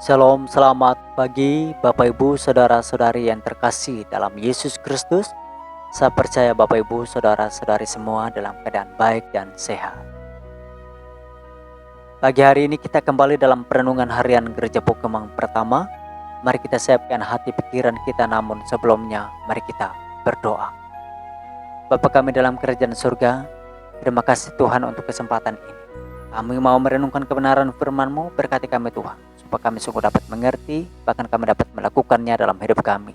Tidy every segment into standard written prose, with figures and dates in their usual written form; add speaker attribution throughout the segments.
Speaker 1: Shalom, selamat pagi Bapak Ibu, Saudara-saudari yang terkasih dalam Yesus Kristus. Saya percaya Bapak Ibu, Saudara-saudari semua dalam keadaan baik dan sehat. Pagi hari ini kita kembali dalam perenungan harian Gereja Pokemang pertama. Mari kita siapkan hati pikiran kita, namun sebelumnya mari kita berdoa. Bapa kami dalam kerajaan surga, terima kasih Tuhan untuk kesempatan ini. Kami mau merenungkan kebenaran firman-Mu, berkati kami Tuhan, supaya kami sungguh dapat mengerti, bahkan kami dapat melakukannya dalam hidup kami,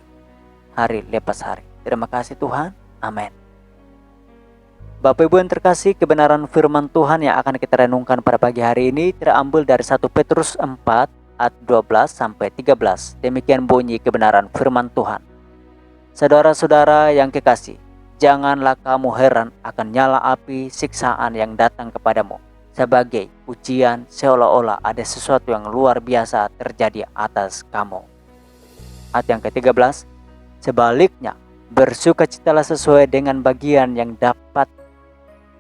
Speaker 1: hari lepas hari. Terima kasih Tuhan, amin. Bapak Ibu yang terkasih, kebenaran firman Tuhan yang akan kita renungkan pada pagi hari ini terambil dari 1 Petrus 4 ayat 12 sampai 13. Demikian bunyi kebenaran firman Tuhan. Saudara-saudara yang kekasih, janganlah kamu heran akan nyala api siksaan yang datang kepadamu sebagai ujian, seolah-olah ada sesuatu yang luar biasa terjadi atas kamu. Ayat yang ke-13, sebaliknya bersukacitalah sesuai dengan bagian yang dapat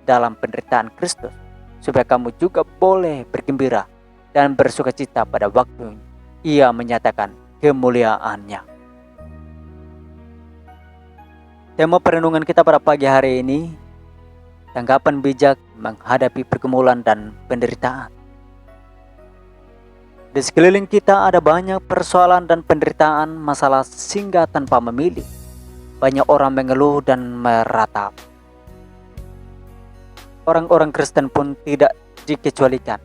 Speaker 1: dalam penderitaan Kristus, supaya kamu juga boleh bergembira dan bersukacita pada waktu Ia menyatakan kemuliaannya. Tema perenungan kita pada pagi hari ini, tanggapan bijak menghadapi pergumulan dan penderitaan. Di sekeliling kita ada banyak persoalan dan penderitaan, masalah singgah tanpa memilih. Banyak orang mengeluh dan meratap. Orang-orang Kristen pun tidak dikecualikan.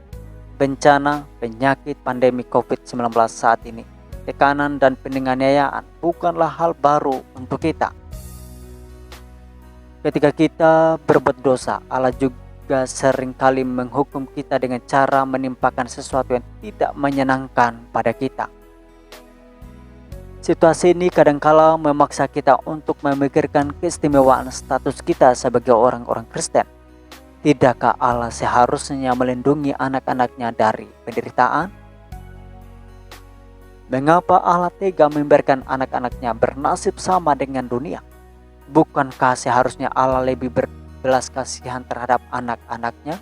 Speaker 1: Bencana, penyakit, pandemi COVID-19 saat ini, tekanan dan penganiayaan bukanlah hal baru untuk kita. Ketika kita berbuat dosa, Allah juga seringkali menghukum kita dengan cara menimpakan sesuatu yang tidak menyenangkan pada kita. Situasi ini kadangkala memaksa kita untuk memikirkan keistimewaan status kita sebagai orang-orang Kristen. Tidakkah Allah seharusnya melindungi anak-anaknya dari penderitaan? Mengapa Allah tega membiarkan anak-anaknya bernasib sama dengan dunia? Bukankah seharusnya Allah lebih berbelas kasihan terhadap anak-anaknya?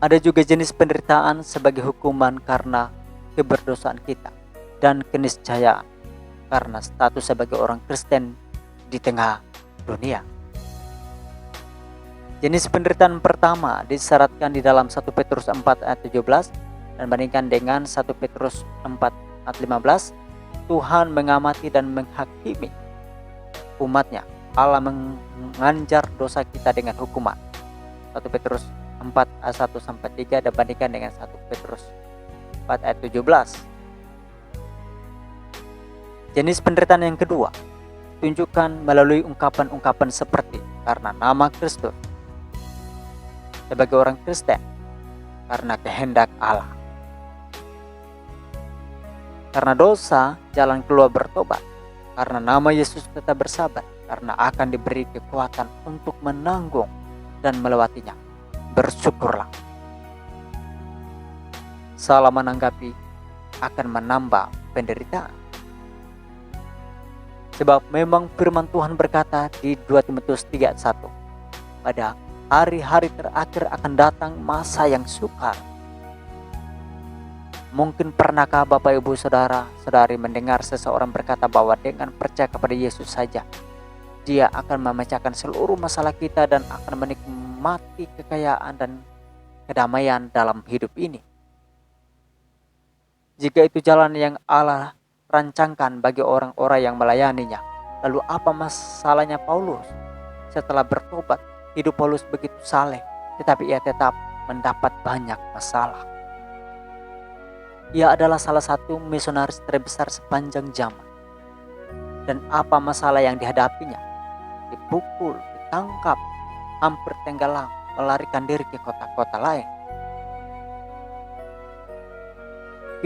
Speaker 1: Ada juga jenis penderitaan sebagai hukuman karena keberdosaan kita dan keniscayaan karena status sebagai orang Kristen di tengah dunia. Jenis penderitaan pertama disyaratkan di dalam 1 Petrus 4 ayat 17 dan bandingkan dengan 1 Petrus 4 ayat 15. Tuhan mengamati dan menghakimi umatnya. Allah menganjar dosa kita dengan hukuman. 1 Petrus 4 ayat 1 sampai 3 dan bandingkan dengan 1 Petrus 4 ayat 17. Jenis penderitaan yang kedua tunjukkan melalui ungkapan-ungkapan seperti karena nama Kristus, sebagai orang Kristen, karena kehendak Allah, karena dosa jalan keluar bertobat, karena nama Yesus tetap bersabar, karena akan diberi kekuatan untuk menanggung dan melewatinya. Bersyukurlah. Salah menanggapi akan menambah penderitaan. Sebab memang firman Tuhan berkata di 2 Timotius 3 ayat 1, pada hari-hari terakhir akan datang masa yang sukar. Mungkin pernahkah Bapak Ibu Saudara-saudari mendengar seseorang berkata bahwa dengan percaya kepada Yesus saja, Dia akan memecahkan seluruh masalah kita dan akan menikmati kekayaan dan kedamaian dalam hidup ini. Jika itu jalan yang Allah rancangkan bagi orang-orang yang melayaninya, lalu apa masalahnya Paulus? Setelah bertobat, hidup Paulus begitu saleh, tetapi ia tetap mendapat banyak masalah. Ia adalah salah satu misionaris terbesar sepanjang zaman. Dan apa masalah yang dihadapinya? Dipukul, ditangkap, hampir tenggelam, melarikan diri ke kota-kota lain.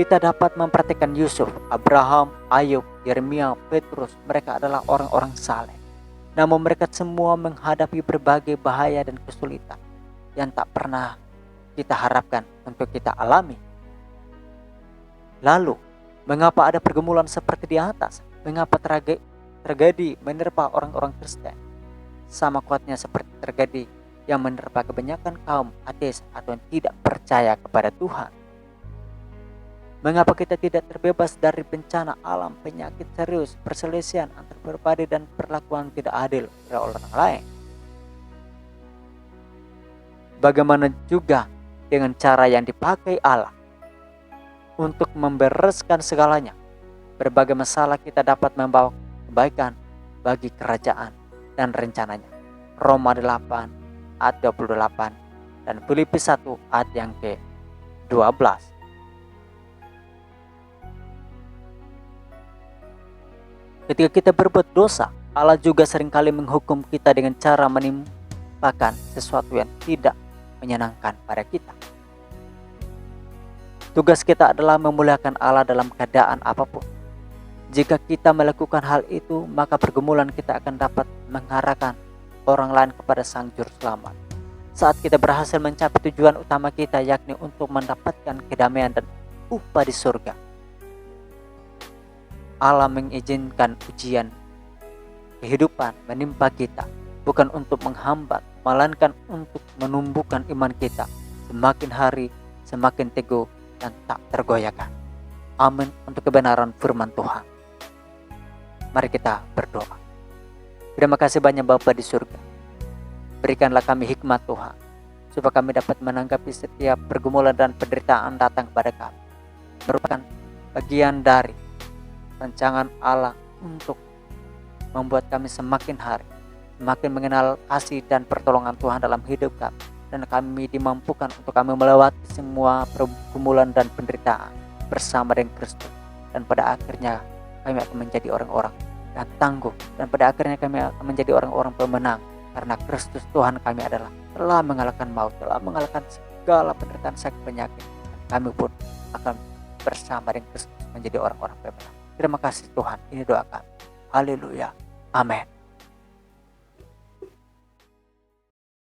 Speaker 1: Kita dapat memperhatikan Yusuf, Abraham, Ayub, Yeremia, Petrus. Mereka adalah orang-orang saleh. Namun mereka semua menghadapi berbagai bahaya dan kesulitan yang tak pernah kita harapkan untuk kita alami. Lalu, mengapa ada pergumulan seperti di atas? Mengapa tragedi menerpa orang-orang Kristen? Sama kuatnya seperti tragedi yang menerpa kebanyakan kaum ateis atau yang tidak percaya kepada Tuhan. Mengapa kita tidak terbebas dari bencana alam, penyakit serius, perselisihan antar pribadi dan perlakuan tidak adil oleh orang lain? Bagaimana juga dengan cara yang dipakai Allah untuk membereskan segalanya? Berbagai masalah kita dapat membawa kebaikan bagi kerajaan dan rencananya. Roma 8 ayat 28 dan Filipi 1 ayat yang ke-12. Ketika kita berbuat dosa, Allah juga seringkali menghukum kita dengan cara menimpakan sesuatu yang tidak menyenangkan pada kita. Tugas kita adalah memuliakan Allah dalam keadaan apapun. Jika kita melakukan hal itu, maka pergumulan kita akan dapat mengarahkan orang lain kepada Sang Juru Selamat. Saat kita berhasil mencapai tujuan utama kita, yakni untuk mendapatkan kedamaian dan upah di surga, Allah mengizinkan ujian kehidupan menimpa kita, bukan untuk menghambat, melainkan untuk menumbuhkan iman kita semakin hari semakin teguh dan tak tergoyahkan. Amin untuk kebenaran firman Tuhan. Mari kita berdoa. Terima kasih banyak Bapa di surga. Berikanlah kami hikmat Tuhan, supaya kami dapat menanggapi setiap pergumulan dan penderitaan datang kepada kami, merupakan bagian dari rancangan Allah untuk membuat kami semakin hari semakin mengenal kasih dan pertolongan Tuhan dalam hidup kami, dan kami dimampukan untuk kami melewati semua pergumulan dan penderitaan bersama dengan Kristus, dan pada akhirnya kami akan menjadi orang-orang yang tangguh, dan pada akhirnya kami akan menjadi orang-orang pemenang, karena Kristus Tuhan kami telah mengalahkan maut, telah mengalahkan segala penderitaan, sakit, penyakit, dan kami pun akan bersama dengan Kristus menjadi orang-orang pemenang. Terima kasih Tuhan, ini doa kami. Haleluya. Amin.